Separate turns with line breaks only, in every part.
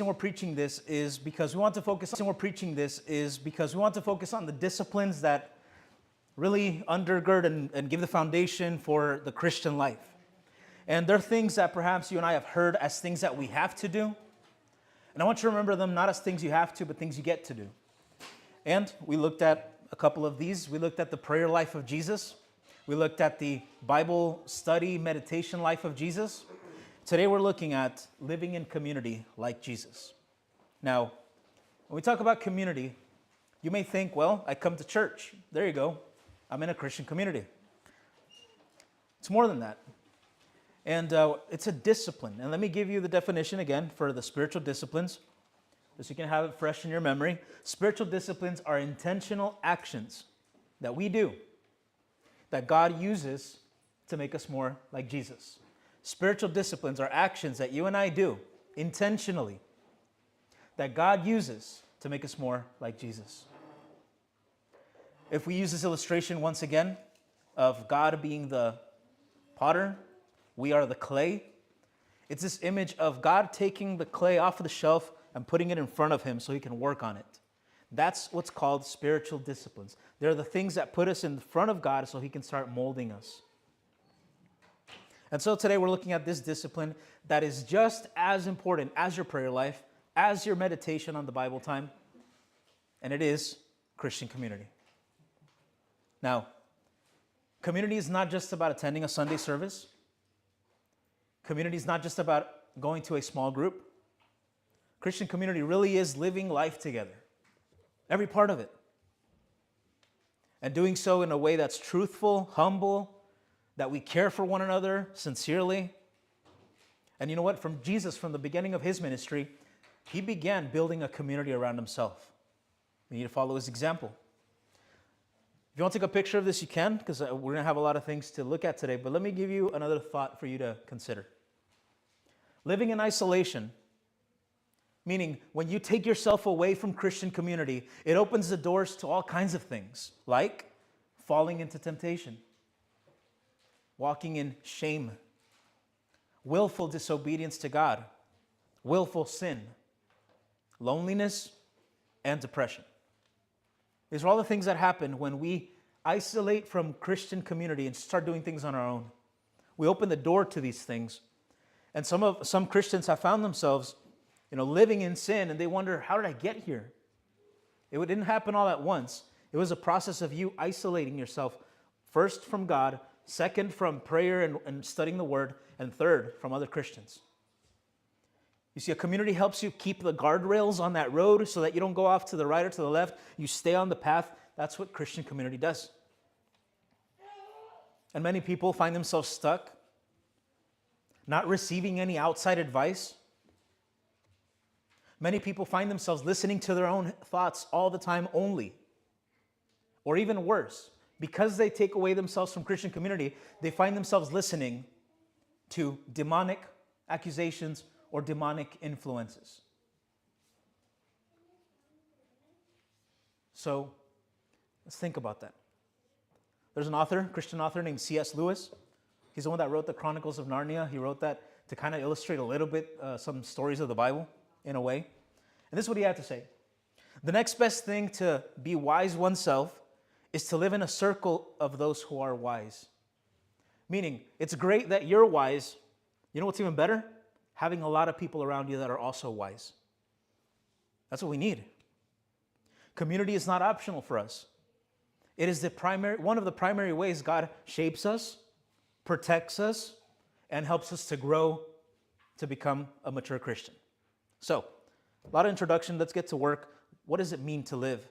we're preaching this is because we want to focus on the disciplines that really undergird and give the foundation for the Christian life. And they're things that perhaps you and I have heard as things that we have to do. And I want you to remember them not as things you have to, but things you get to do. And we looked at a couple of these. We looked at the prayer life of Jesus. We looked at the Bible study, meditation life of Jesus. Today we're looking at living in community like Jesus. Now, when we talk about community, you may think, well, I come to church. There you go. I'm in a Christian community. It's more than that. And it's a discipline. And let me give you the definition again for the spiritual disciplines, so you can have it fresh in your memory. Spiritual disciplines are intentional actions that we do that God uses to make us more like Jesus. Spiritual disciplines are actions that you and I do intentionally that God uses to make us more like Jesus. If we use this illustration once again of God being the potter, we are the clay. It's this image of God taking the clay off of the shelf and putting it in front of him so he can work on it. That's what's called spiritual disciplines. They're the things that put us in front of God so he can start molding us. And so today we're looking at this discipline that is just as important as your prayer life, as your meditation on the Bible time, and it is Christian community. Now, community is not just about attending a Sunday service. Community is not just about going to a small group. Christian community really is living life together, every part of it, and doing so in a way that's truthful, humble, that we care for one another sincerely. And you know what? From Jesus, from the beginning of his ministry, he began building a community around himself. We need to follow his example. If you want to take a picture of this, you can, because we're going to have a lot of things to look at today. But let me give you another thought for you to consider. Living in isolation, meaning when you take yourself away from Christian community, it opens the doors to all kinds of things, like falling into temptation, walking in shame, willful disobedience to God, willful sin, loneliness, and depression. These are all the things that happen when we isolate from Christian community and start doing things on our own. We open the door to these things. And some Christians have found themselves, living in sin, and they wonder, how did I get here? It didn't happen all at once. It was a process of you isolating yourself, first from God, second from prayer and studying the Word, and third from other Christians. You see, a community helps you keep the guardrails on that road so that you don't go off to the right or to the left. You stay on the path. That's what Christian community does. And many people find themselves stuck, not receiving any outside advice. Many people find themselves listening to their own thoughts all the time only. Or even worse, because they take away themselves from Christian community, they find themselves listening to demonic accusations or demonic influences. So let's think about that. There's an author, Christian author named C.S. Lewis. He's the one that wrote the Chronicles of Narnia. He wrote that to kind of illustrate a little bit some stories of the Bible in a way. And this is what he had to say. The next best thing to be wise oneself is to live in a circle of those who are wise. Meaning, it's great that you're wise. You know what's even better? Having a lot of people around you that are also wise. That's what we need. Community is not optional for us. It is one of the primary ways God shapes us, protects us, and helps us to grow to become a mature Christian. So, a lot of introduction. Let's get to work. What does it mean to live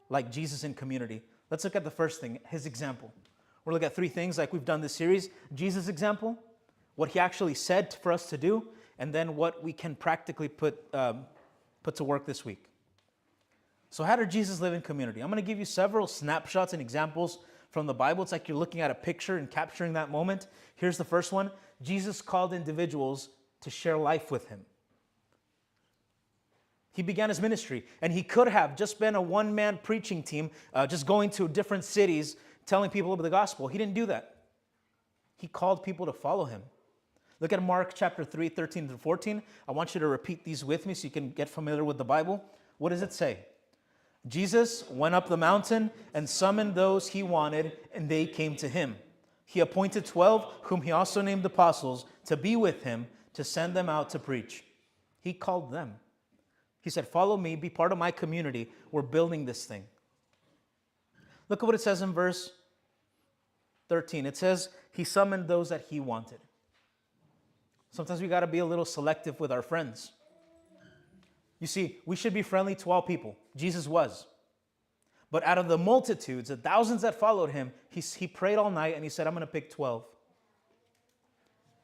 like Jesus in community? Let's look at the first thing, his example. We'll look at three things like we've done this series. Jesus' example, what he actually said for us to do, and then what we can practically put to work this week. So how did Jesus live in community? I'm going to give you several snapshots and examples from the Bible. It's like you're looking at a picture and capturing that moment. Here's the first one. Jesus called individuals to share life with him. He began his ministry, and he could have just been a one-man preaching team, just going to different cities, telling people about the gospel. He didn't do that. He called people to follow him. Look at Mark chapter 3, 13 through 14. I want you to repeat these with me so you can get familiar with the Bible. What does it say? Jesus went up the mountain and summoned those he wanted, and they came to him. He appointed 12, whom he also named apostles, to be with him, to send them out to preach. He called them. He said, follow me, be part of my community. We're building this thing. Look at what it says in verse 13. It says, he summoned those that he wanted. Sometimes we got to be a little selective with our friends. You see, we should be friendly to all people. Jesus was. But out of the multitudes, the thousands that followed him, he prayed all night and he said, I'm going to pick 12.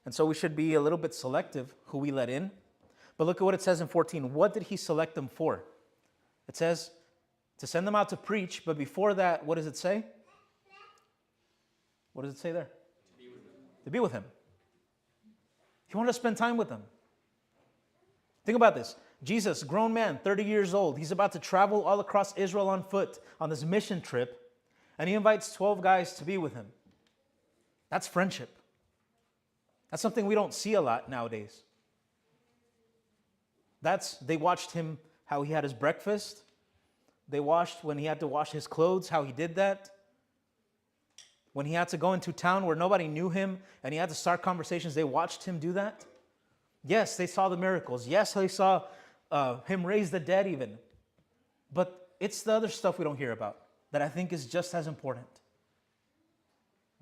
And so we should be a little bit selective who we let in. But look at what it says in 14. What did he select them for? It says to send them out to preach, but before that, what does it say? What does it say there? To be with him. He wanted to spend time with them. Think about this. Jesus, grown man, 30 years old. He's about to travel all across Israel on foot on this mission trip, and he invites 12 guys to be with him. That's friendship. That's something we don't see a lot nowadays. They watched him, how he had his breakfast. They watched when he had to wash his clothes, how he did that. When he had to go into town where nobody knew him and he had to start conversations, they watched him do that. Yes, they saw the miracles. Yes, they saw him raise the dead even. But it's the other stuff we don't hear about that I think is just as important.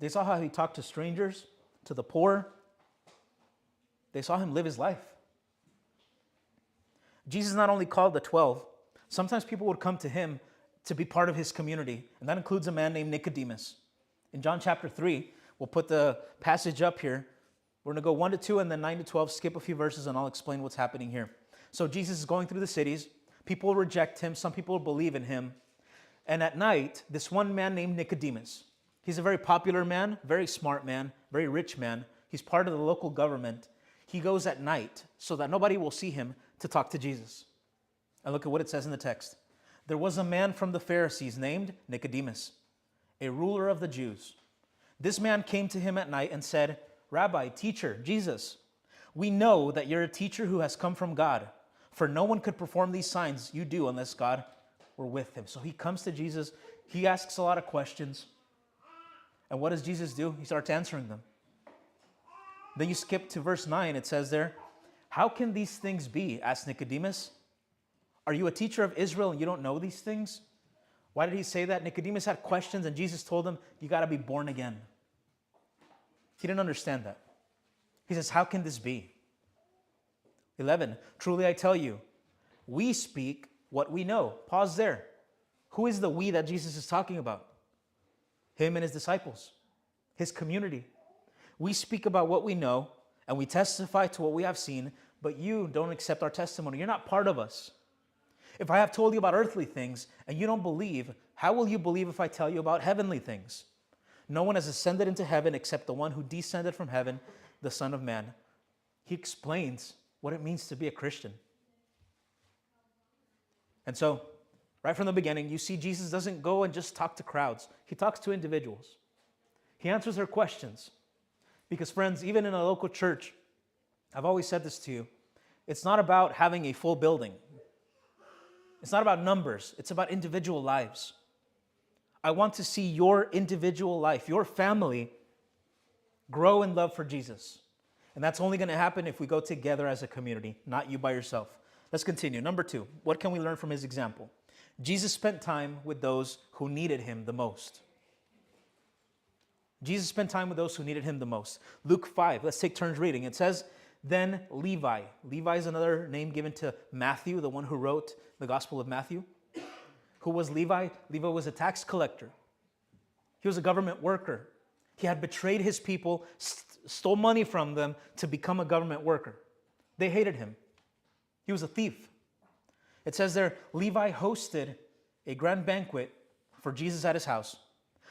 They saw how he talked to strangers, to the poor. They saw him live his life. Jesus not only called the 12, sometimes people would come to him to be part of his community, and that includes a man named Nicodemus. In John chapter 3, we'll put the passage up here. We're going to go 1 to 2 and then 9 to 12, skip a few verses, and I'll explain what's happening here. So Jesus is going through the cities. People reject him. Some people believe in him. And at night, this one man named Nicodemus, he's a very popular man, very smart man, very rich man. He's part of the local government. He goes at night so that nobody will see him to talk to Jesus. And look at what it says in the text. There was a man from the Pharisees named Nicodemus, a ruler of the Jews. This man came to him at night and said, Rabbi, teacher, Jesus, we know that you're a teacher who has come from God, for no one could perform these signs you do unless God were with him. So he comes to Jesus. He asks a lot of questions. And what does Jesus do? He starts answering them. Then you skip to verse 9. It says there, how can these things be? Asked Nicodemus. Are you a teacher of Israel and you don't know these things? Why did he say that? Nicodemus had questions and Jesus told him, you got to be born again. He didn't understand that. He says, how can this be? 11, truly I tell you, we speak what we know. Pause there. Who is the we that Jesus is talking about? Him and his disciples, his community. We speak about what we know and we testify to what we have seen, but you don't accept our testimony. You're not part of us. If I have told you about earthly things and you don't believe, how will you believe if I tell you about heavenly things? No one has ascended into heaven except the one who descended from heaven, the Son of Man. He explains what it means to be a Christian. And so, right from the beginning, you see Jesus doesn't go and just talk to crowds. He talks to individuals. He answers their questions. Because friends, even in a local church, I've always said this to you, it's not about having a full building. It's not about numbers. It's about individual lives. I want to see your individual life, your family, grow in love for Jesus. And that's only going to happen if we go together as a community, not you by yourself. Let's continue. Number 2, what can we learn from his example? Jesus spent time with those who needed him the most. Jesus spent time with those who needed him the most. Luke 5, let's take turns reading. It says, then Levi. Levi is another name given to Matthew, the one who wrote the Gospel of Matthew. Who was Levi? Levi was a tax collector. He was a government worker. He had betrayed his people, stole money from them to become a government worker. They hated him. He was a thief. It says there, Levi hosted a grand banquet for Jesus at his house.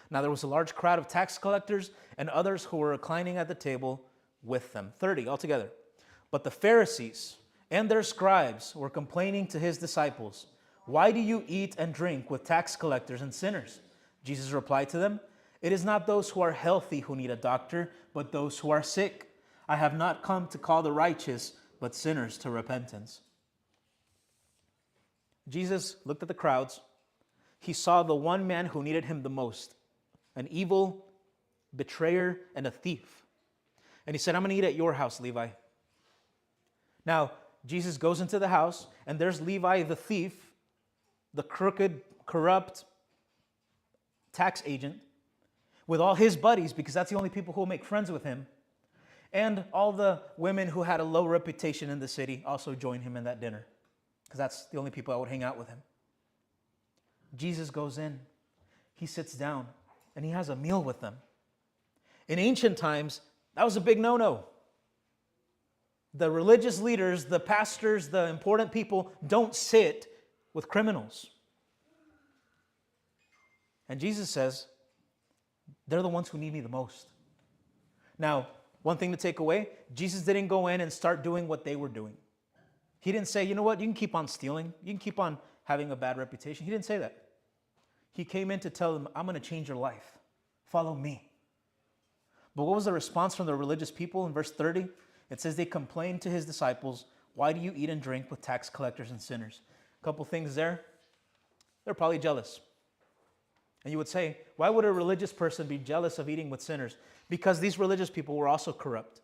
Now there was a large crowd of tax collectors and others who were reclining at the table with them. 30 altogether. But the Pharisees and their scribes were complaining to his disciples, why do you eat and drink with tax collectors and sinners? Jesus replied to them, it is not those who are healthy who need a doctor, but those who are sick. I have not come to call the righteous, but sinners to repentance. Jesus looked at the crowds. He saw the one man who needed him the most, an evil betrayer and a thief. And he said, I'm going to eat at your house, Levi. Now, Jesus goes into the house, and there's Levi the thief, the crooked, corrupt tax agent, with all his buddies, because that's the only people who will make friends with him. And all the women who had a low reputation in the city also joined him in that dinner, because that's the only people that would hang out with him. Jesus goes in, he sits down, and he has a meal with them. In ancient times, that was a big no-no. The religious leaders, the pastors, the important people don't sit with criminals. And Jesus says, they're the ones who need me the most. Now, one thing to take away, Jesus didn't go in and start doing what they were doing. He didn't say, you know what, you can keep on stealing. You can keep on having a bad reputation. He didn't say that. He came in to tell them, I'm going to change your life. Follow me. But what was the response from the religious people in verse 30? It says they complained to his disciples, why do you eat and drink with tax collectors and sinners? A couple things there. They're probably jealous. And you would say, why would a religious person be jealous of eating with sinners? Because these religious people were also corrupt.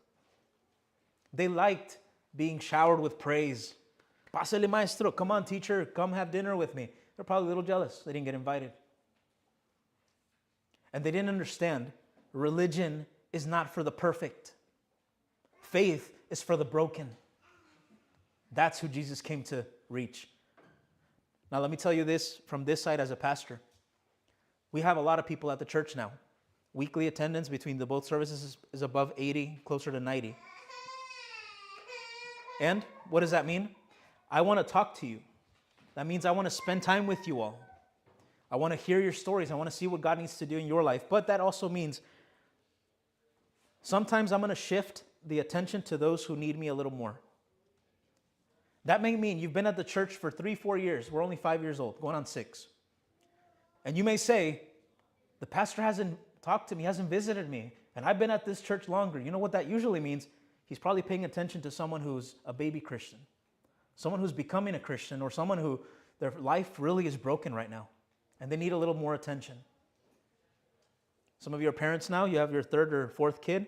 They liked being showered with praise. Pásale maestro, come on teacher, come have dinner with me. They're probably a little jealous. They didn't get invited. And they didn't understand religion is not for the perfect. Faith is for the broken. That's who Jesus came to reach. Now let me tell you this from this side as a pastor. We have a lot of people at the church now. Weekly attendance between the both services is above 80, closer to 90. And what does that mean? I want to talk to you. That means I want to spend time with you all. I want to hear your stories. I want to see what God needs to do in your life. But that also means sometimes I'm going to shift the attention to those who need me a little more. That may mean you've been at the church for 3-4 years. We're only 5 years old, going on 6. And you may say, the pastor hasn't talked to me, hasn't visited me, and I've been at this church longer. You know what that usually means? He's probably paying attention to someone who's a baby Christian, someone who's becoming a Christian, or someone who their life really is broken right now, and they need a little more attention. Some of you are parents now, you have your 3rd or 4th kid.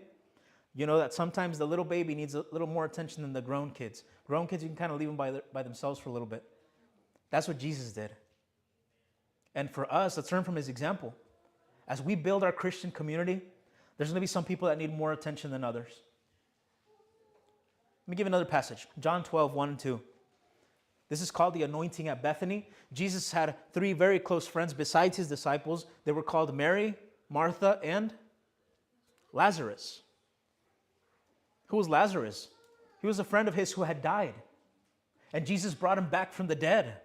You know that sometimes the little baby needs a little more attention than the grown kids. Grown kids, you can kind of leave them by themselves for a little bit. That's what Jesus did. And for us, let's learn from his example. As we build our Christian community, there's going to be some people that need more attention than others. Let me give another passage. John 12, 1 and 2. This is called the anointing at Bethany. Jesus had 3 very close friends besides his disciples. They were called Mary, Martha, and Lazarus. Who was Lazarus? He was a friend of his who had died. And Jesus brought him back from the dead.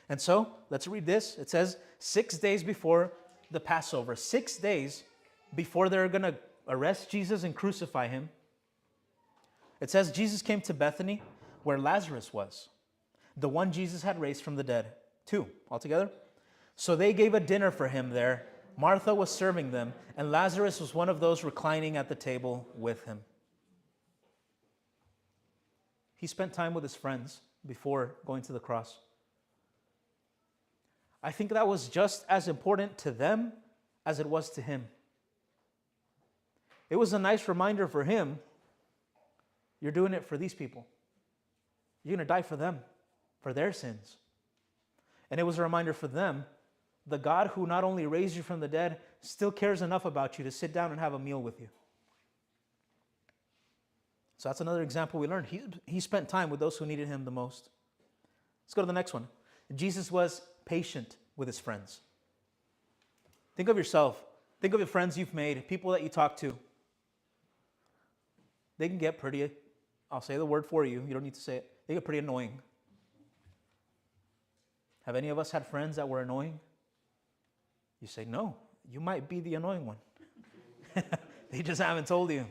And so, let's read this. It says, 6 days before the Passover, 6 days before they're going to arrest Jesus and crucify him, it says Jesus came to Bethany where Lazarus was, the one Jesus had raised from the dead. 2 altogether. So they gave a dinner for him there. Martha was serving them, and Lazarus was one of those reclining at the table with him. He spent time with his friends before going to the cross. I think that was just as important to them as it was to him. It was a nice reminder for him, you're doing it for these people. You're going to die for them, for their sins. And it was a reminder for them, the God who not only raised you from the dead, still cares enough about you to sit down and have a meal with you. So that's another example we learned. He spent time with those who needed him the most. Let's go to the next one. Jesus was patient with his friends. Think of yourself. Think of the friends you've made, people that you talk to. They can get pretty, I'll say the word for you. You don't need to say it. They get pretty annoying. Have any of us had friends that were annoying? You say, no, you might be the annoying one. They just haven't told you.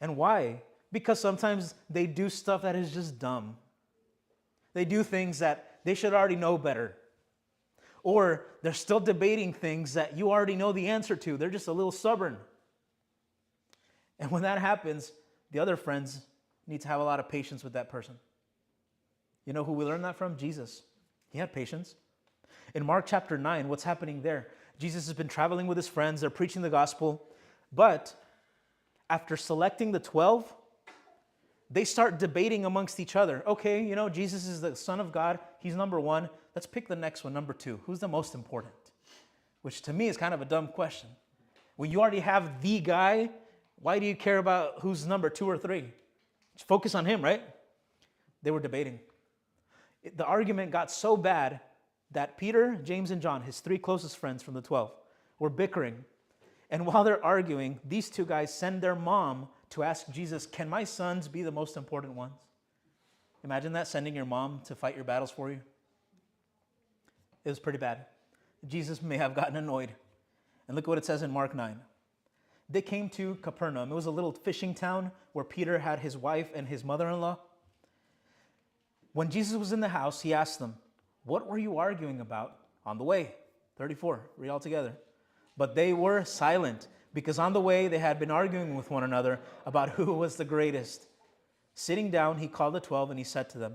And why? Because sometimes they do stuff that is just dumb. They do things that they should already know better. Or they're still debating things that you already know the answer to. They're just a little stubborn. And when that happens, the other friends need to have a lot of patience with that person. You know who we learned that from? Jesus. He had patience. In Mark chapter 9, what's happening there? Jesus has been traveling with his friends. They're preaching the gospel. But after selecting the 12, they start debating amongst each other. Okay, you know, Jesus is the Son of God. He's number one. Let's pick the next one, number two. Who's the most important? Which to me is kind of a dumb question. When you already have the guy, why do you care about who's number 2 or 3? Just focus on him, right? They were debating. The argument got so bad that Peter, James, and John, his 3 closest friends from the 12, were bickering. And while they're arguing, these 2 guys send their mom to ask Jesus, can my sons be the most important ones? Imagine that, sending your mom to fight your battles for you. It was pretty bad. Jesus may have gotten annoyed. And look what it says in Mark 9. They came to Capernaum. It was a little fishing town where Peter had his wife and his mother-in-law. When Jesus was in the house, he asked them, what were you arguing about on the way? 34, read all together. But they were silent, because on the way they had been arguing with one another about who was the greatest. Sitting down, he called the 12 and he said to them,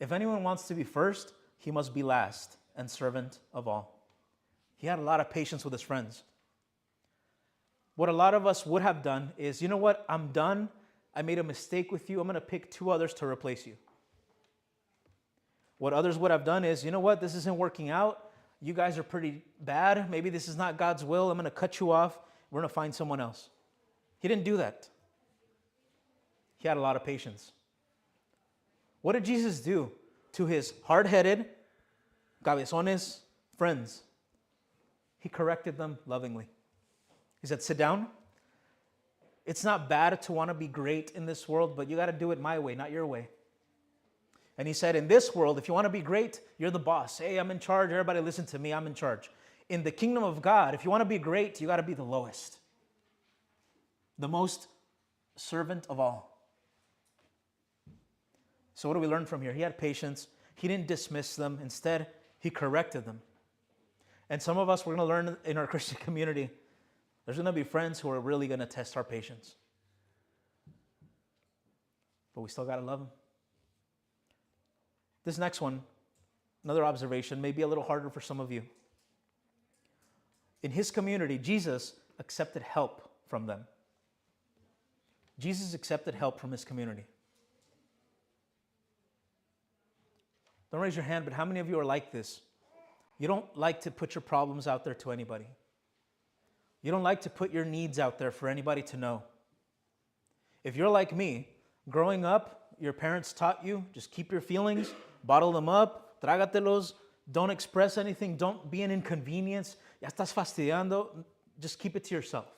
if anyone wants to be first, he must be last and servant of all. He had a lot of patience with his friends. What a lot of us would have done is, you know what, I'm done. I made a mistake with you. I'm going to pick 2 others to replace you. What others would have done is, you know what, this isn't working out. You guys are pretty bad. Maybe this is not God's will. I'm going to cut you off. We're going to find someone else. He didn't do that. He had a lot of patience. What did Jesus do to his hard-headed, cabezones friends? He corrected them lovingly. He said, sit down. It's not bad to want to be great in this world, but you got to do it my way, not your way. And he said, in this world, if you want to be great, you're the boss. Hey, I'm in charge. Everybody listen to me. I'm in charge. In the kingdom of God, if you want to be great, you got to be the lowest. The most servant of all. So what do we learn from here? He had patience. He didn't dismiss them. Instead, he corrected them. And some of us, we're going to learn in our Christian community, there's going to be friends who are really going to test our patience. But we still got to love them. This next one, another observation, may be a little harder for some of you. In his community, Jesus accepted help from them. Jesus accepted help from his community. Don't raise your hand, but how many of you are like this? You don't like to put your problems out there to anybody. You don't like to put your needs out there for anybody to know. If you're like me, growing up, your parents taught you, just keep your feelings, bottle them up, trágatelos, don't express anything, don't be an inconvenience, ya estás fastidiando, just keep it to yourself.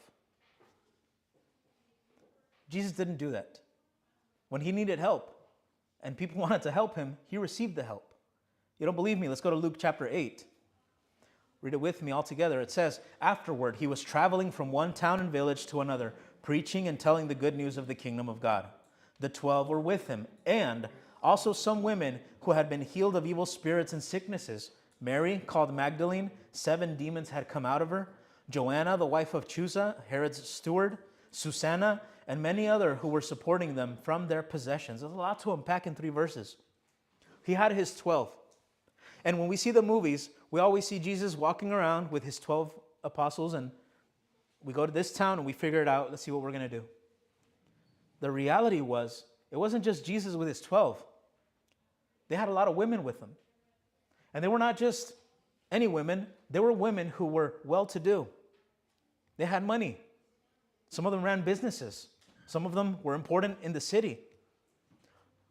Jesus didn't do that. When he needed help and people wanted to help him, he received the help. You don't believe me? Let's go to Luke chapter 8. Read it with me all together. It says, afterward, he was traveling from one town and village to another, preaching and telling the good news of the kingdom of God. The 12 were with him, and also some women who had been healed of evil spirits and sicknesses. Mary, called Magdalene, 7 demons had come out of her. Joanna, the wife of Chuza, Herod's steward. Susanna, and many other who were supporting them from their possessions. There's a lot to unpack in 3 verses. He had his 12. And when we see the movies, we always see Jesus walking around with his 12 apostles, and we go to this town and we figure it out. Let's see what we're going to do. The reality was, it wasn't just Jesus with his 12. They had a lot of women with them. And they were not just any women. They were women who were well-to-do. They had money. Some of them ran businesses. Some of them were important in the city.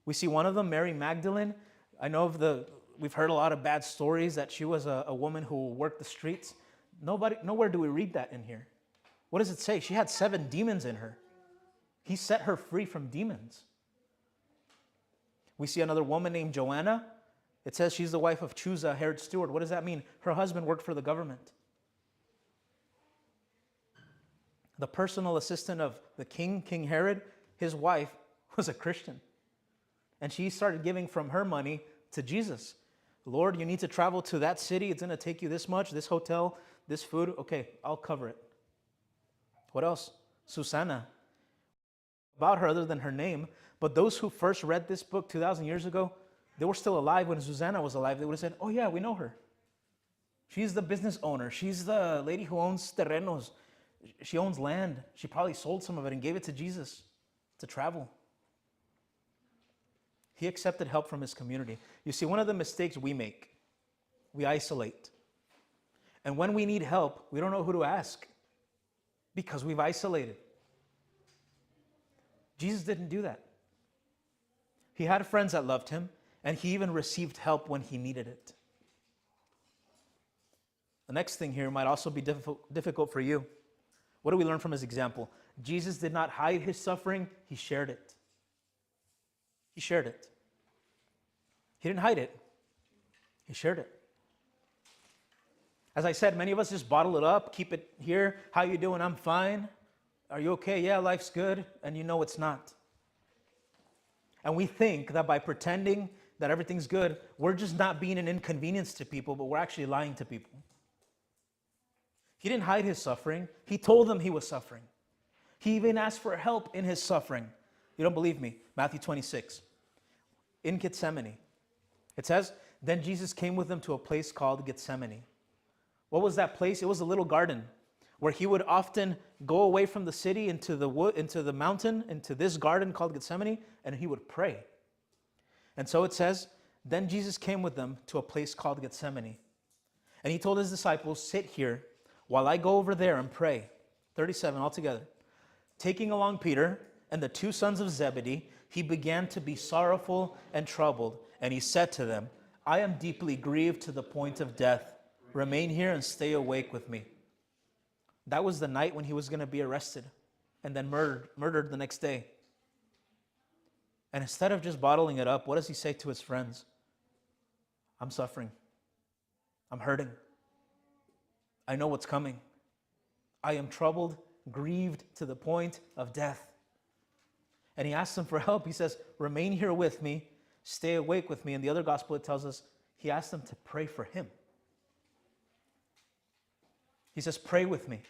We see one of them, Mary Magdalene. I know we've heard a lot of bad stories that she was a woman who worked the streets. Nowhere do we read that in here. What does it say? She had 7 demons in her. He set her free from demons. We see another woman named Joanna. It says she's the wife of Chuza, Herod's steward. What does that mean? Her husband worked for the government. The personal assistant of the king, King Herod, his wife was a Christian. And she started giving from her money to Jesus. Lord, you need to travel to that city. It's going to take you this much, this hotel, this food. Okay, I'll cover it. What else? Susanna. about her other than her name. But those who first read this book 2,000 years ago, they were still alive when Susanna was alive. They would have said, oh yeah, we know her. She's the business owner. She's the lady who owns terrenos. She owns land. She probably sold some of it and gave it to Jesus to travel. He accepted help from his community. You see, one of the mistakes we make, we isolate. And when we need help, we don't know who to ask because we've isolated. Jesus didn't do that. He had friends that loved him, and he even received help when he needed it. The next thing here might also be difficult for you. What do we learn from his example? Jesus did not hide his suffering, he shared it. He shared it. He didn't hide it. He shared it. As I said, many of us just bottle it up, keep it here. How you doing? I'm fine. Are you okay? Yeah, life's good. And you know it's not. And we think that by pretending that everything's good, we're just not being an inconvenience to people, but we're actually lying to people. He didn't hide his suffering. He told them he was suffering. He even asked for help in his suffering. You don't believe me? Matthew 26. In Gethsemane. It says, then Jesus came with them to a place called Gethsemane. What was that place? It was a little garden where he would often go away from the city into the wood, into the mountain, into this garden called Gethsemane, and he would pray. And so it says, then Jesus came with them to a place called Gethsemane. And he told his disciples, sit here while I go over there and pray. 37 altogether. Taking along Peter and the two sons of Zebedee, he began to be sorrowful and troubled. And he said to them, I am deeply grieved to the point of death. Remain here and stay awake with me. That was the night when he was going to be arrested and then murdered the next day. And instead of just bottling it up, what does he say to his friends? I'm suffering. I'm hurting. I know what's coming. I am troubled, grieved to the point of death. And he asks them for help. He says, remain here with me, stay awake with me. In the other gospel, it tells us he asked them to pray for him. He says, pray with me.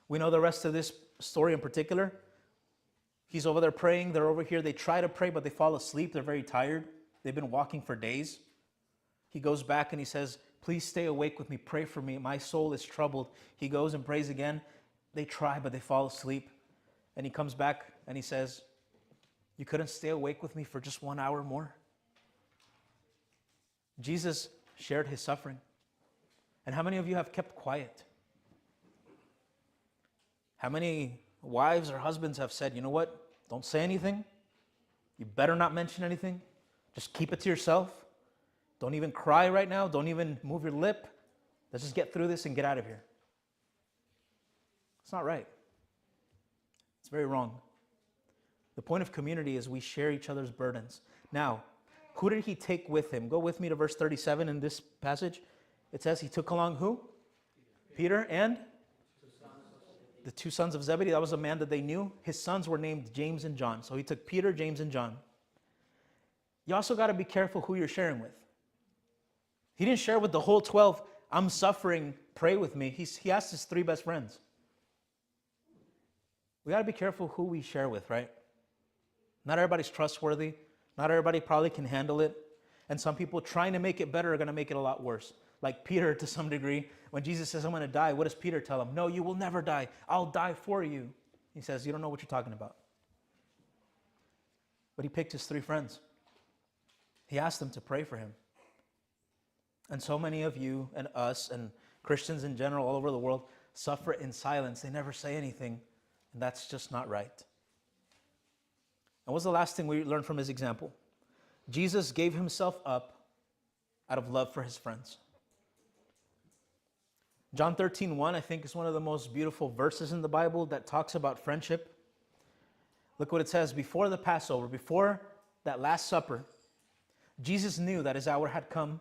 We know the rest of this story in particular. He's over there praying. They're over here. They try to pray, but they fall asleep. They're very tired. They've been walking for days. He goes back and he says, please stay awake with me. Pray for me. My soul is troubled. He goes and prays again. They try, but they fall asleep. And he comes back and he says, you couldn't stay awake with me for just 1 hour more? Jesus shared his suffering. And how many of you have kept quiet? How many wives or husbands have said, you know what? Don't say anything. You better not mention anything. Just keep it to yourself. Don't even cry right now. Don't even move your lip. Let's just get through this and get out of here. It's not right. It's very wrong. The point of community is we share each other's burdens. Now, who did he take with him? Go with me to verse 37 in this passage. It says he took along who? Peter and the two sons of Zebedee. That was a man that they knew. His sons were named James and John. So he took Peter, James, and John. You also got to be careful who you're sharing with. He didn't share with the whole 12, I'm suffering, pray with me. He asked his 3 best friends. We got to be careful who we share with, right? Not everybody's trustworthy. Not everybody probably can handle it. And some people trying to make it better are going to make it a lot worse. Like Peter to some degree. When Jesus says, I'm going to die, what does Peter tell him? No, you will never die. I'll die for you. He says, you don't know what you're talking about. But he picked his 3 friends. He asked them to pray for him. And so many of you and us and Christians in general all over the world suffer in silence. They never say anything. And that's just not right. And what's the last thing we learned from his example? Jesus gave himself up out of love for his friends. John 13:1, I think, is one of the most beautiful verses in the Bible that talks about friendship. Look what it says. Before the Passover, before that Last Supper, Jesus knew that his hour had come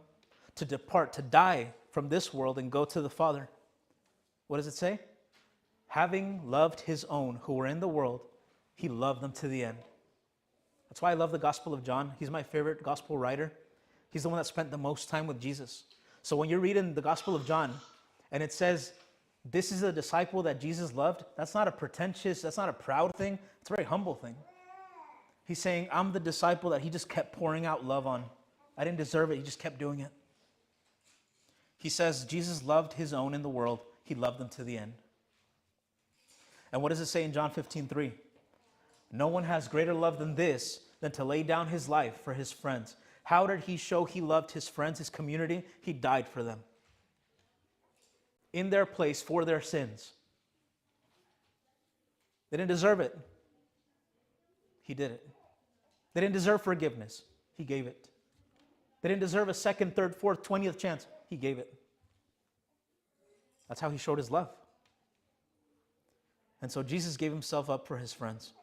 to depart, to die from this world and go to the Father. What does it say? Having loved his own who were in the world, he loved them to the end. That's why I love the Gospel of John. He's my favorite gospel writer. He's the one that spent the most time with Jesus. So when you're reading the Gospel of John, and it says this is a disciple that Jesus loved, that's not a pretentious, that's not a proud thing. It's a very humble thing. He's saying, I'm the disciple that he just kept pouring out love on. I didn't deserve it. He just kept doing it. He says, Jesus loved his own in the world. He loved them to the end. And what does it say in John 15:3? No one has greater love than this, than to lay down his life for his friends. How did he show he loved his friends, his community? He died for them. In their place for their sins. They didn't deserve it. He did it. They didn't deserve forgiveness. He gave it. They didn't deserve a second, third, fourth, 20th chance. He gave it. That's how he showed his love. And so Jesus gave himself up for his friends.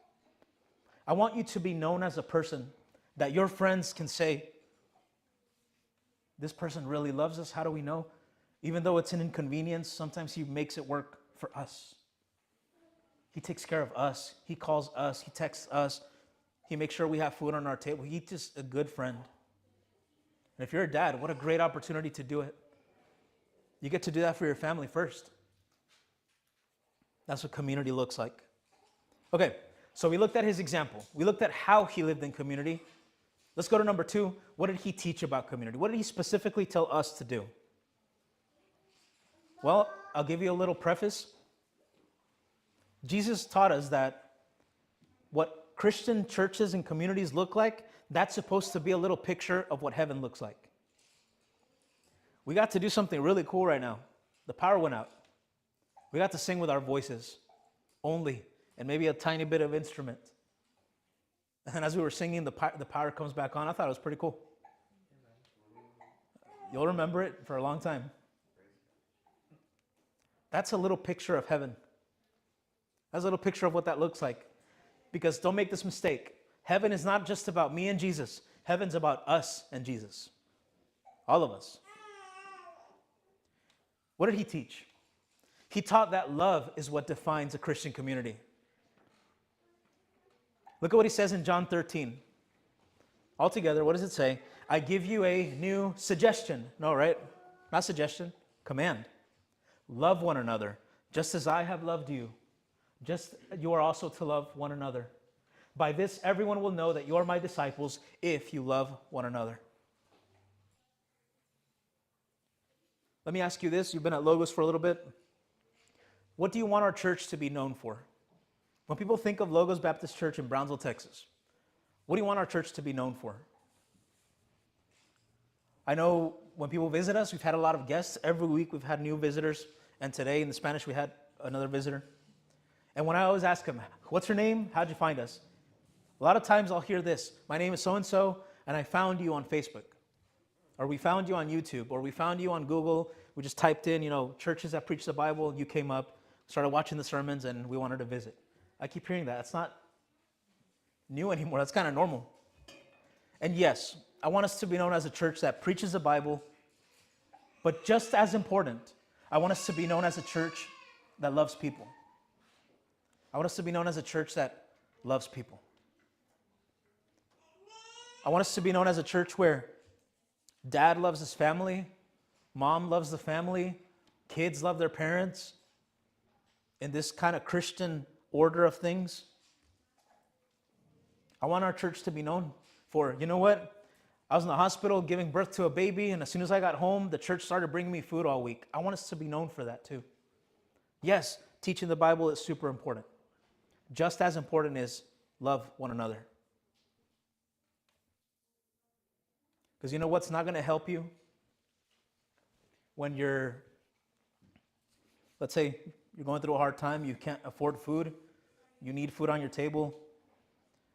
I want you to be known as a person that your friends can say, this person really loves us. How do we know? Even though it's an inconvenience, sometimes he makes it work for us. He takes care of us. He calls us. He texts us. He makes sure we have food on our table. He's just a good friend. And if you're a dad, what a great opportunity to do it. You get to do that for your family first. That's what community looks like. Okay, so we looked at his example. We looked at how he lived in community. Let's go to number 2. What did he teach about community? What did he specifically tell us to do? Well, I'll give you a little preface. Jesus taught us that what Christian churches and communities look like, that's supposed to be a little picture of what heaven looks like. We got to do something really cool right now. The power went out. We got to sing with our voices only, and maybe a tiny bit of instrument. And as we were singing, the power comes back on. I thought it was pretty cool. You'll remember it for a long time. That's a little picture of heaven. That's a little picture of what that looks like. Because don't make this mistake. Heaven is not just about me and Jesus. Heaven's about us and Jesus. All of us. What did he teach? He taught that love is what defines a Christian community. Look at what he says in John 13. Altogether, what does it say? I give you a new suggestion. No, right? Not suggestion, command. Love one another, just as I have loved you. Just you are also to love one another. By this, everyone will know that you are my disciples if you love one another. Let me ask you this. You've been at Logos for a little bit. What do you want our church to be known for? When people think of Logos Baptist Church in Brownsville, Texas, what do you want our church to be known for? I know when people visit us, we've had a lot of guests. Every week we've had new visitors. And today in the Spanish, we had another visitor. And when I always ask them, what's your name? How'd you find us? A lot of times I'll hear this. My name is so-and-so, and I found you on Facebook. Or we found you on YouTube. Or we found you on Google. We just typed in, churches that preach the Bible. You came up, started watching the sermons, and we wanted to visit. I keep hearing that. It's not new anymore. That's kind of normal. And yes, I want us to be known as a church that preaches the Bible. But just as important, I want us to be known as a church that loves people. I want us to be known as a church that loves people. I want us to be known as a church where dad loves his family, mom loves the family, kids love their parents, in this kind of Christian order of things. I want our church to be known for, you know what? I was in the hospital giving birth to a baby, and as soon as I got home, the church started bringing me food all week. I want us to be known for that too. Yes, teaching the Bible is super important. Just as important is love one another. Because you know what's not going to help you when let's say you're going through a hard time, you can't afford food, you need food on your table.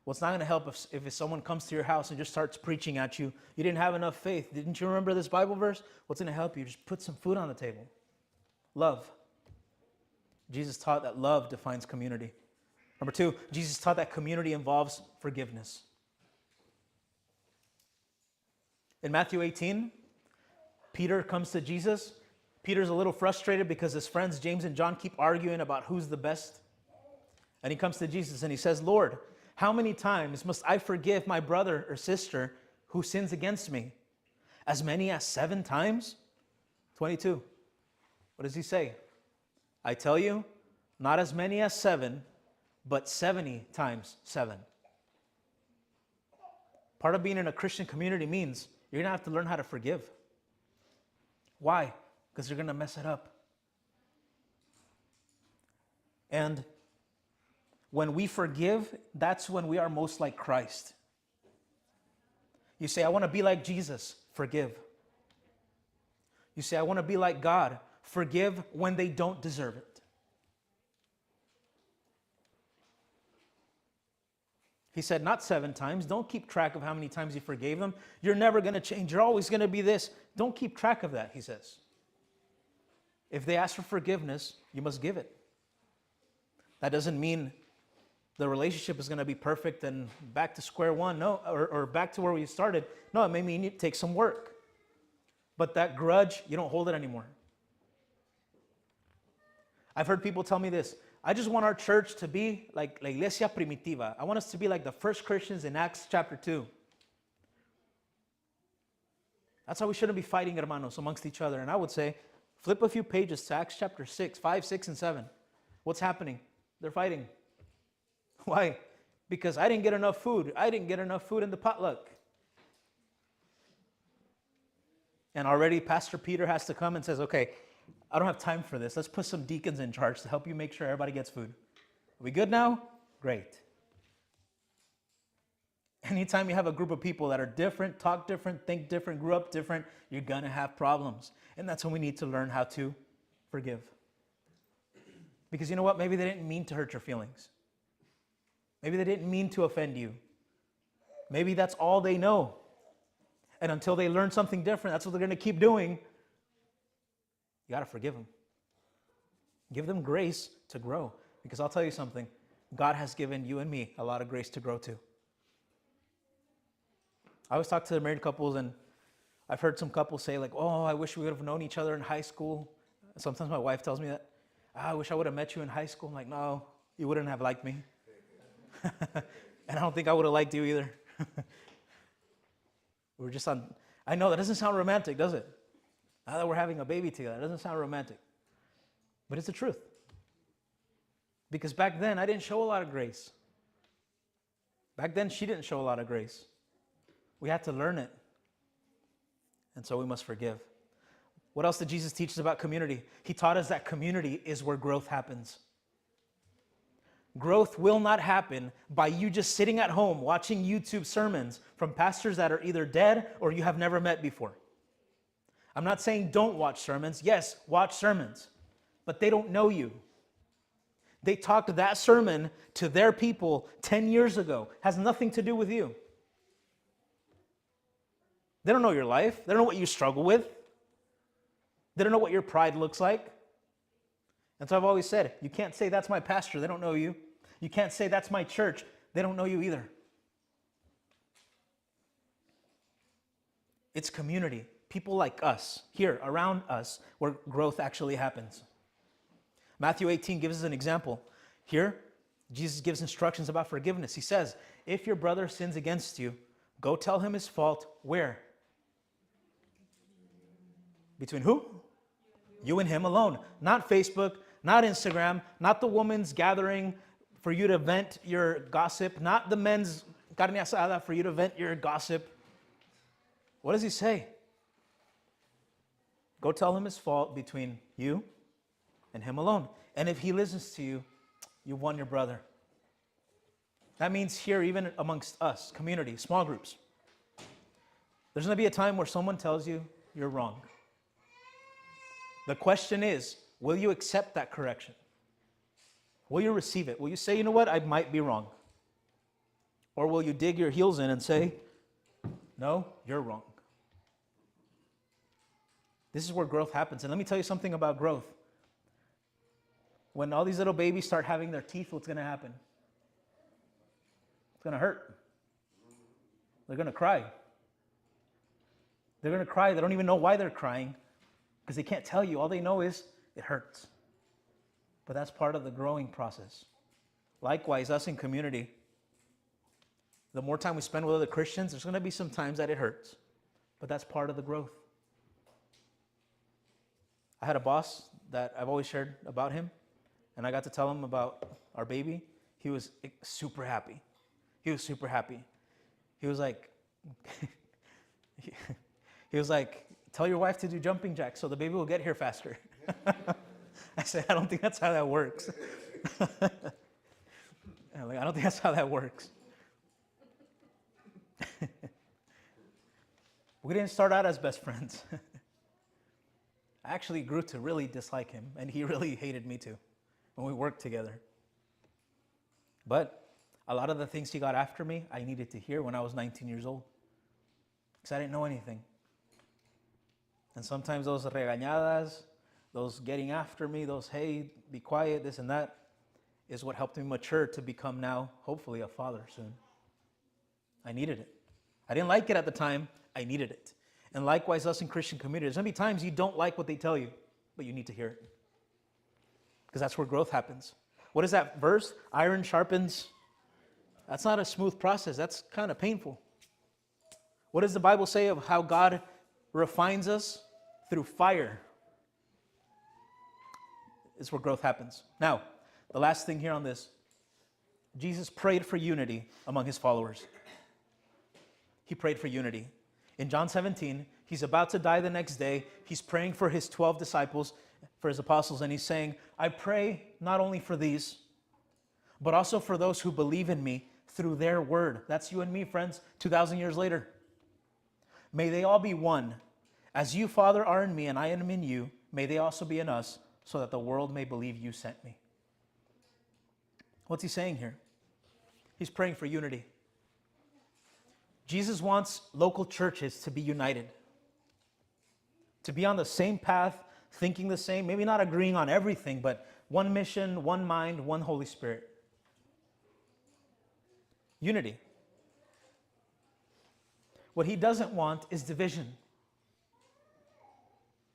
What's not going to help if someone comes to your house and just starts preaching at you, you didn't have enough faith. Didn't you remember this Bible verse? What's going to help you? Just put some food on the table. Love. Jesus taught that love defines community. Number 2, Jesus taught that community involves forgiveness. In Matthew 18, Peter comes to Jesus. Peter's a little frustrated because his friends James and John keep arguing about who's the best. And he comes to Jesus and he says, Lord, how many times must I forgive my brother or sister who sins against me? As many as 7 times? 22. What does he say? I tell you, not as many as 7, but 70 times 7. Part of being in a Christian community means you're going to have to learn how to forgive. Why? Because you're going to mess it up. And when we forgive, that's when we are most like Christ. You say, I want to be like Jesus. Forgive. You say, I want to be like God. Forgive when they don't deserve it. He said, not 7 times. Don't keep track of how many times you forgave them. You're never going to change. You're always going to be this. Don't keep track of that, he says. If they ask for forgiveness, you must give it. That doesn't mean the relationship is going to be perfect and back to square one. No, or back to where we started. No, it may mean it takes some work. But that grudge, you don't hold it anymore. I've heard people tell me this. I just want our church to be like La Iglesia Primitiva. I want us to be like the first Christians in Acts chapter 2. That's how we shouldn't be fighting, hermanos, amongst each other. And I would say, flip a few pages to Acts chapter 6, 5, 6, and 7. What's happening? They're fighting. Why? Because I didn't get enough food. I didn't get enough food in the potluck. And already Pastor Peter has to come and says, okay, I don't have time for this. Let's put some deacons in charge to help you make sure everybody gets food. Are we good now? Great. Anytime you have a group of people that are different, talk different, think different, grew up different, you're going to have problems. And that's when we need to learn how to forgive. Because you know what? Maybe they didn't mean to hurt your feelings. Maybe they didn't mean to offend you. Maybe that's all they know. And until they learn something different, that's what they're going to keep doing. You got to forgive them. Give them grace to grow. Because I'll tell you something. God has given you and me a lot of grace to grow too. I always talk to married couples, and I've heard some couples say like, oh, I wish we would have known each other in high school. Sometimes my wife tells me that. I wish I would have met you in high school. I'm like, no, you wouldn't have liked me. And I don't think I would have liked you either. We're just on, I know that doesn't sound romantic, does it? Now that we're having a baby together, it doesn't sound romantic. But it's the truth. Because back then, I didn't show a lot of grace. Back then, she didn't show a lot of grace. We had to learn it. And so we must forgive. What else did Jesus teach us about community? He taught us that community is where growth happens. Growth will not happen by you just sitting at home watching YouTube sermons from pastors that are either dead or you have never met before. I'm not saying don't watch sermons. Yes, watch sermons. But they don't know you. They talked that sermon to their people 10 years ago. Has nothing to do with you. They don't know your life. They don't know what you struggle with. They don't know what your pride looks like. And so I've always said, you can't say that's my pastor. They don't know you. You can't say that's my church. They don't know you either. It's community. People like us, here, around us, where growth actually happens. Matthew 18 gives us an example. Here, Jesus gives instructions about forgiveness. He says, if your brother sins against you, go tell him his fault. Where? Between who? You and him alone. Not Facebook, not Instagram, not the woman's gathering for you to vent your gossip, not the men's carne asada for you to vent your gossip. What does he say? Go tell him his fault between you and him alone. And if he listens to you, you've won your brother. That means here, even amongst us, community, small groups, there's going to be a time where someone tells you you're wrong. The question is, will you accept that correction? Will you receive it? Will you say, you know what, I might be wrong? Or will you dig your heels in and say, no, you're wrong? This is where growth happens. And let me tell you something about growth. When all these little babies start having their teeth, what's going to happen? It's going to hurt. They're going to cry. They're going to cry. They don't even know why they're crying because they can't tell you. All they know is it hurts. But that's part of the growing process. Likewise, us in community, the more time we spend with other Christians, there's going to be some times that it hurts. But that's part of the growth. I had a boss that I've always shared about him, and I got to tell him about our baby, he was super happy. He was super happy. He was like, he was like, tell your wife to do jumping jacks so the baby will get here faster. I said, I don't think that's how that works. I don't think that's how that works. We didn't start out as best friends. I actually grew to really dislike him, and he really hated me too when we worked together. But a lot of the things he got after me, I needed to hear when I was 19 years old, because I didn't know anything. And sometimes those regañadas, those getting after me, those, hey, be quiet, this and that, is what helped me mature to become now, hopefully, a father soon. I needed it. I didn't like it at the time. I needed it. And likewise, us in Christian community, there's going to be times you don't like what they tell you, but you need to hear it. Because that's where growth happens. What is that verse? Iron sharpens. That's not a smooth process. That's kind of painful. What does the Bible say of how God refines us? Through fire. It's where growth happens. Now, the last thing here on this. Jesus prayed for unity among his followers. He prayed for unity. In John 17, he's about to die the next day. He's praying for his 12 disciples, for his apostles, and he's saying, I pray not only for these, but also for those who believe in me through their word. That's you and me, friends, 2,000 years later. May they all be one. As you, Father, are in me and I am in you, may they also be in us, so that the world may believe you sent me. What's he saying here? He's praying for unity. Jesus wants local churches to be united, to be on the same path, thinking the same, maybe not agreeing on everything, but one mission, one mind, one Holy Spirit. Unity. What he doesn't want is division.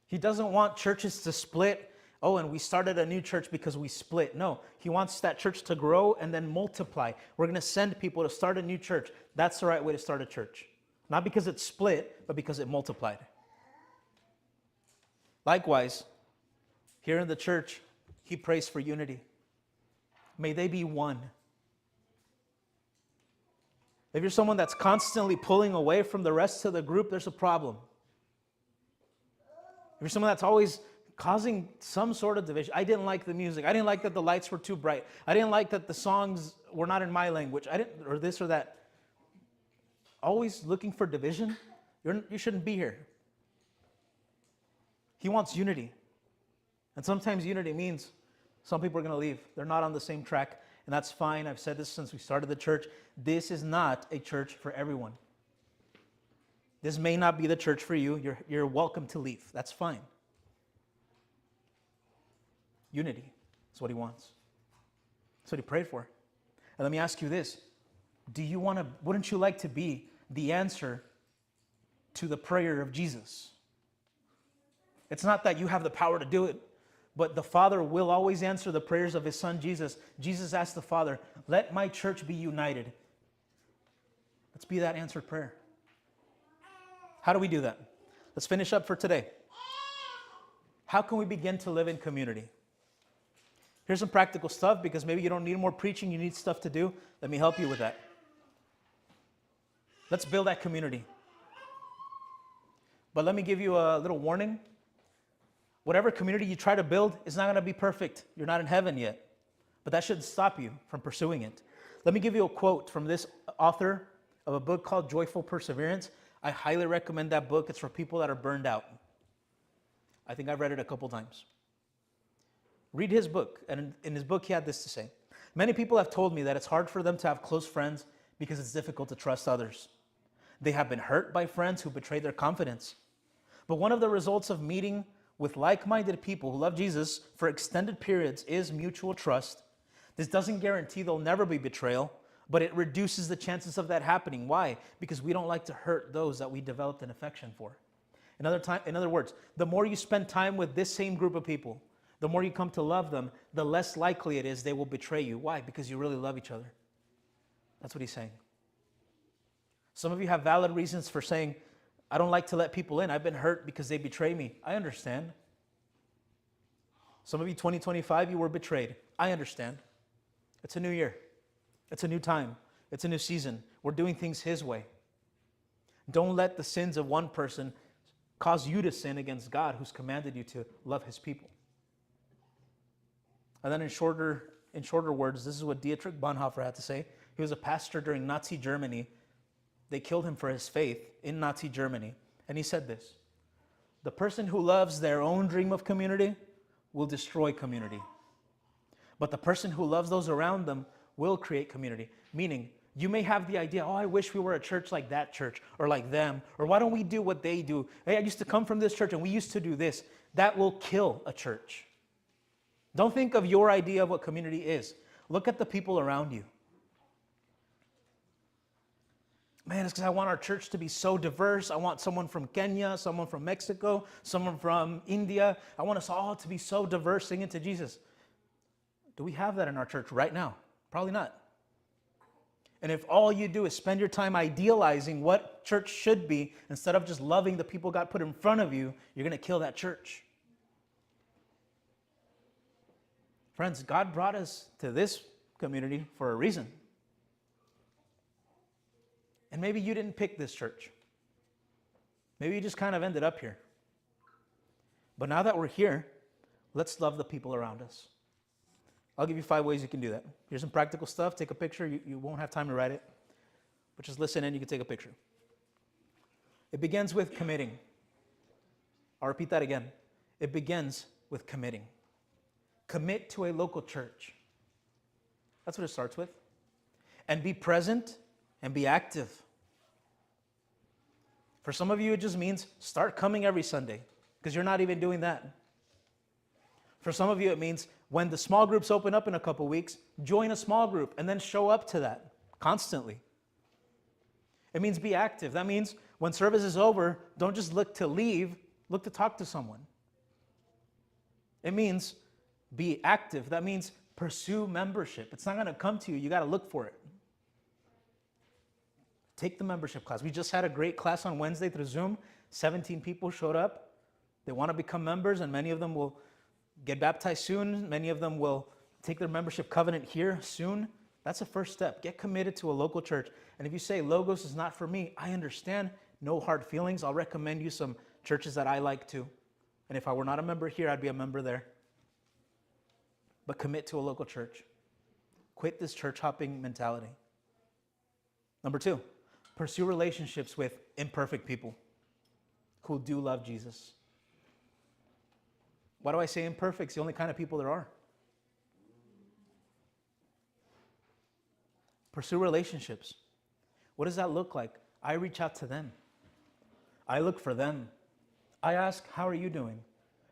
He doesn't want churches to split. Oh, and we started a new church because we split. No, he wants that church to grow and then multiply. We're going to send people to start a new church. That's the right way to start a church. Not because it split, but because it multiplied. Likewise, here in the church, he prays for unity. May they be one. If you're someone that's constantly pulling away from the rest of the group, there's a problem. If you're someone that's always causing some sort of division. I didn't like the music. I didn't like that the lights were too bright. I didn't like that the songs were not in my language. Or this or that. Always looking for division. You shouldn't be here. He wants unity. And sometimes unity means some people are going to leave. They're not on the same track. And that's fine. I've said this since we started the church. This is not a church for everyone. This may not be the church for you. You're welcome to leave. That's fine. Unity is what he wants. That's what he prayed for. And let me ask you this. Wouldn't you like to be the answer to the prayer of Jesus? It's not that you have the power to do it, but the Father will always answer the prayers of his Son, Jesus. Jesus asked the Father, let my church be united. Let's be that answered prayer. How do we do that? Let's finish up for today. How can we begin to live in community? Here's some practical stuff, because maybe you don't need more preaching, you need stuff to do. Let me help you with that. Let's build that community. But let me give you a little warning. Whatever community you try to build is not going to be perfect. You're not in heaven yet. But that shouldn't stop you from pursuing it. Let me give you a quote from this author of a book called Joyful Perseverance. I highly recommend that book. It's for people that are burned out. I think I've read it a couple times. Read his book, and in his book he had this to say. Many people have told me that it's hard for them to have close friends because it's difficult to trust others. They have been hurt by friends who betrayed their confidence. But one of the results of meeting with like-minded people who love Jesus for extended periods is mutual trust. This doesn't guarantee there'll never be betrayal, but it reduces the chances of that happening. Why? Because we don't like to hurt those that we developed an affection for. In other words, the more you spend time with this same group of people, the more you come to love them, the less likely it is they will betray you. Why? Because you really love each other. That's what he's saying. Some of you have valid reasons for saying, I don't like to let people in. I've been hurt because they betray me. I understand. Some of you, 2025, you were betrayed. I understand. It's a new year. It's a new time. It's a new season. We're doing things His way. Don't let the sins of one person cause you to sin against God, who's commanded you to love His people. And then in shorter words, this is what Dietrich Bonhoeffer had to say. He was a pastor during Nazi Germany. They killed him for his faith in Nazi Germany. And he said this: the person who loves their own dream of community will destroy community. But the person who loves those around them will create community. Meaning, you may have the idea, oh, I wish we were a church like that church or like them, or why don't we do what they do? Hey, I used to come from this church and we used to do this. That will kill a church. Don't think of your idea of what community is. Look at the people around you. Man, it's because I want our church to be so diverse. I want someone from Kenya, someone from Mexico, someone from India. I want us all to be so diverse singing to Jesus. Do we have that in our church right now? Probably not. And if all you do is spend your time idealizing what church should be instead of just loving the people God put in front of you, you're going to kill that church. Friends, God brought us to this community for a reason. And maybe you didn't pick this church. Maybe you just kind of ended up here. But now that we're here, let's love the people around us. I'll give you 5 ways you can do that. Here's some practical stuff. Take a picture. You won't have time to write it. But just listen and you can take a picture. It begins with committing. I'll repeat that again. It begins with committing. Commit to a local church. That's what it starts with. And be present and be active. For some of you, it just means start coming every Sunday, because you're not even doing that. For some of you, it means when the small groups open up in a couple weeks, join a small group and then show up to that constantly. It means be active. That means when service is over, don't just look to leave, look to talk to someone. It means be active. That means pursue membership. It's not going to come to you. You got to look for it. Take the membership class. We just had a great class on Wednesday through Zoom. 17 people showed up. They want to become members, and many of them will get baptized soon. Many of them will take their membership covenant here soon. That's the first step. Get committed to a local church. And if you say, Logos is not for me, I understand. No hard feelings. I'll recommend you some churches that I like too. And if I were not a member here, I'd be a member there. But commit to a local church. Quit this church hopping mentality. Number 2, pursue relationships with imperfect people who do love Jesus. Why do I say imperfect? It's the only kind of people there are. Pursue relationships. What does that look like? I reach out to them. I look for them. I ask, how are you doing?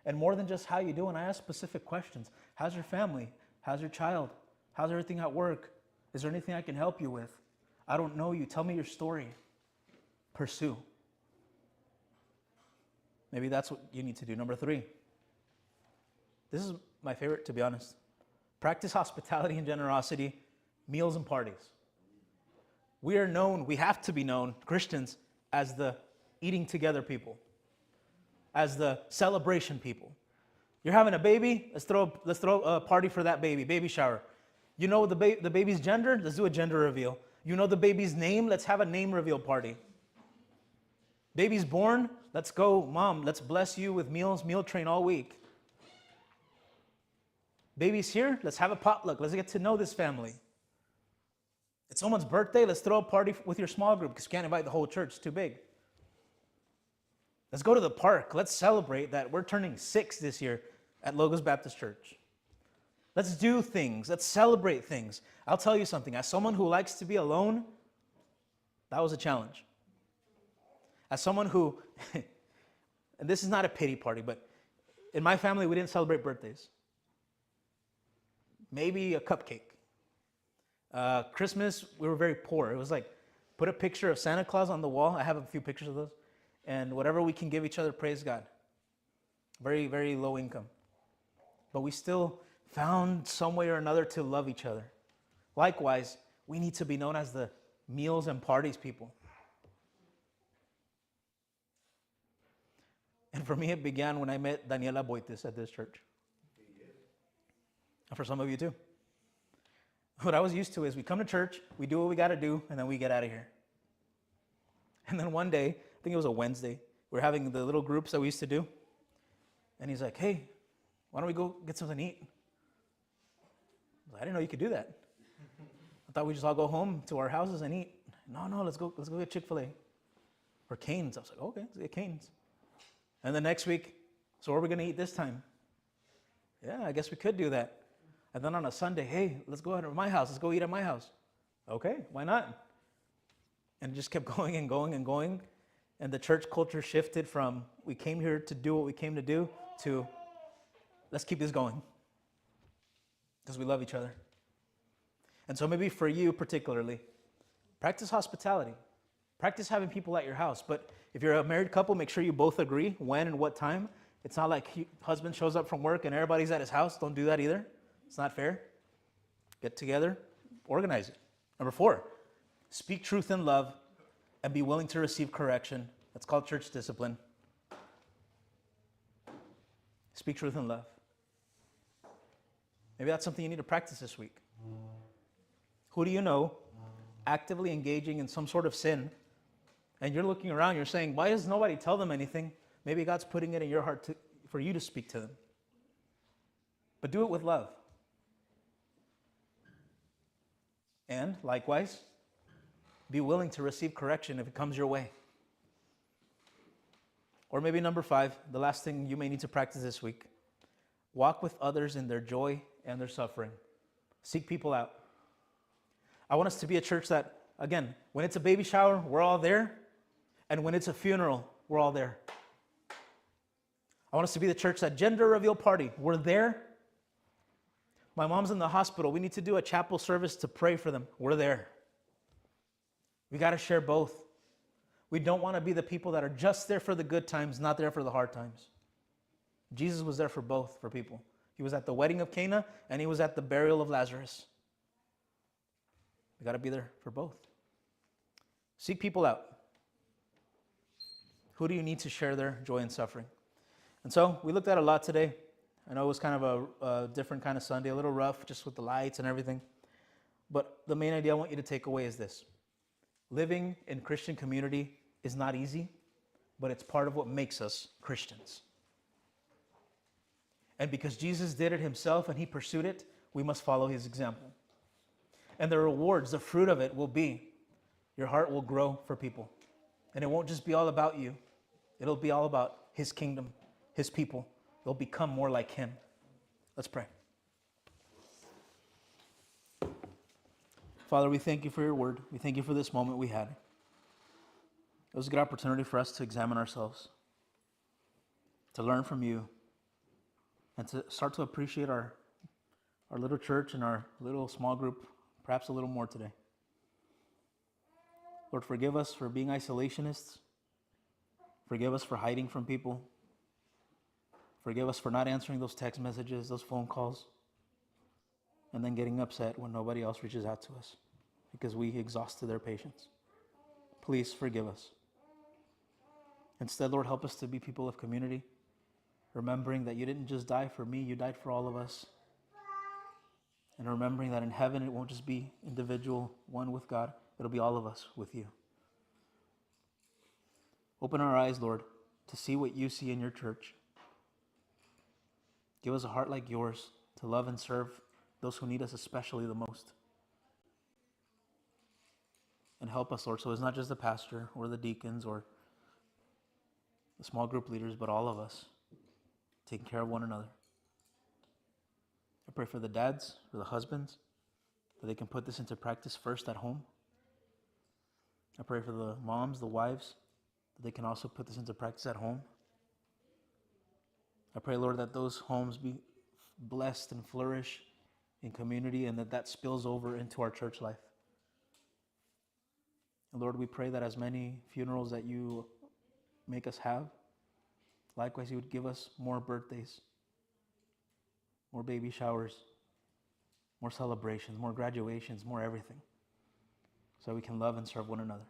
And more than just how you doing, I ask specific questions. How's your family? How's your child? How's everything at work? Is there anything I can help you with? I don't know you. Tell me your story. Pursue. Maybe that's what you need to do. Number 3. This is my favorite, to be honest. Practice hospitality and generosity, meals and parties. We are known, we have to be known, Christians, as the eating together people, as the celebration people. You're having a baby, let's throw a party for that baby shower. You know the baby's gender, let's do a gender reveal. You know the baby's name, let's have a name reveal party. Baby's born, let's go, mom, let's bless you with meals, meal train all week. Baby's here, let's have a potluck, let's get to know this family. It's someone's birthday, let's throw a party with your small group because you can't invite the whole church, it's too big. Let's go to the park, let's celebrate that we're turning 6 this year at Logos Baptist Church. Let's do things, let's celebrate things. I'll tell you something, as someone who likes to be alone, that was a challenge. As someone who, and this is not a pity party, but in my family we didn't celebrate birthdays. Maybe a cupcake. Christmas, we were very poor. It was like, put a picture of Santa Claus on the wall. I have a few pictures of those. And whatever we can give each other, praise God. Very, very low income. But we still found some way or another to love each other. Likewise, we need to be known as the meals and parties people. And for me, it began when I met Daniela Boites at this church. And for some of you too. What I was used to is we come to church, we do what we got to do, and then we get out of here. And then one day, I think it was a Wednesday, we were having the little groups that we used to do. And he's like, hey, why don't we go get something to eat? I didn't know you could do that. I thought we just all go home to our houses and eat. No, let's go get Chick-fil-A. Or Cane's. I was like, okay, let's get Cane's. And the next week, so what are we going to eat this time? Yeah, I guess we could do that. And then on a Sunday, hey, let's go out to my house. Let's go eat at my house. Okay, why not? And it just kept going and going and going. And the church culture shifted from we came here to do what we came to do to let's keep this going. Because we love each other. And so maybe for you particularly, practice hospitality. Practice having people at your house. But if you're a married couple, make sure you both agree when and what time. It's not like husband shows up from work and everybody's at his house. Don't do that either. It's not fair. Get together, organize it. Number 4, speak truth in love and be willing to receive correction. That's called church discipline. Speak truth in love. Maybe that's something you need to practice this week. Who do you know actively engaging in some sort of sin? And you're looking around, you're saying, why does nobody tell them anything? Maybe God's putting it in your heart for you to speak to them. But do it with love. And likewise, be willing to receive correction if it comes your way. Or maybe number 5, the last thing you may need to practice this week. Walk with others in their joy and their suffering. Seek people out. I want us to be a church that, again, when it's a baby shower, we're all there. And when it's a funeral, we're all there. I want us to be the church that gender reveal party, we're there. My mom's in the hospital. We need to do a chapel service to pray for them. We're there. We got to share both. We don't want to be the people that are just there for the good times, not there for the hard times. Jesus was there for both, for people. He was at the wedding of Cana, and he was at the burial of Lazarus. We got to be there for both. Seek people out. Who do you need to share their joy and suffering? And so we looked at a lot today. I know it was kind of a different kind of Sunday, a little rough, just with the lights and everything. But the main idea I want you to take away is this. Living in Christian community is not easy, but it's part of what makes us Christians. And because Jesus did it himself and he pursued it, we must follow his example. And the rewards, the fruit of it will be, your heart will grow for people. And it won't just be all about you. It'll be all about his kingdom, his people. You'll become more like him. Let's pray. Father, we thank you for your word. We thank you for this moment we had. It was a good opportunity for us to examine ourselves, to learn from you, and to start to appreciate our little church and our little small group, perhaps a little more today. Lord, forgive us for being isolationists. Forgive us for hiding from people. Forgive us for not answering those text messages, those phone calls, and then getting upset when nobody else reaches out to us because we exhausted their patience. Please forgive us. Instead, Lord, help us to be people of community, remembering that you didn't just die for me, you died for all of us. And remembering that in heaven, it won't just be individual, one with God, it'll be all of us with you. Open our eyes, Lord, to see what you see in your church. Give us a heart like yours to love and serve those who need us especially the most. And help us, Lord, so it's not just the pastor or the deacons or the small group leaders, but all of us taking care of one another. I pray for the dads, for the husbands, that they can put this into practice first at home. I pray for the moms, the wives, that they can also put this into practice at home. I pray, Lord, that those homes be blessed and flourish in community and that spills over into our church life. And Lord, we pray that as many funerals that you make us have, likewise you would give us more birthdays, more baby showers, more celebrations, more graduations, more everything, so we can love and serve one another.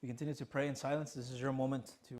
We continue to pray in silence. This is your moment to